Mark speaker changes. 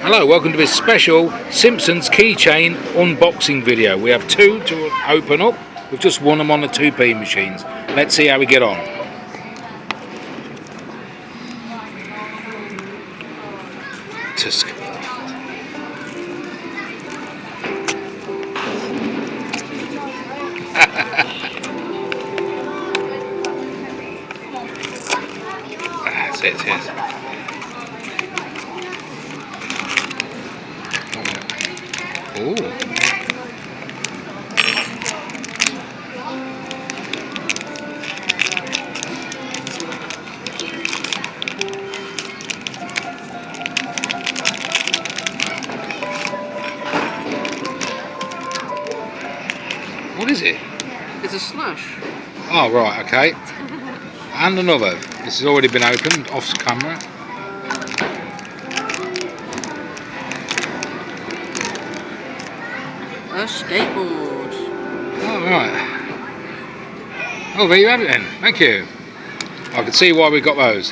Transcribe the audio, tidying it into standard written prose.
Speaker 1: Hello, welcome to this special Simpsons keychain unboxing video. We have two to open up. We've just won them on the 2p machines. Let's see how we get on. Tusk. That's it, yes. Ooh. What is it?
Speaker 2: It's a slush.
Speaker 1: Oh, right, okay. And another. This has already been opened off camera.
Speaker 2: A skateboard.
Speaker 1: Oh, right. Oh, there you have it then. Thank you. I can see why we got those.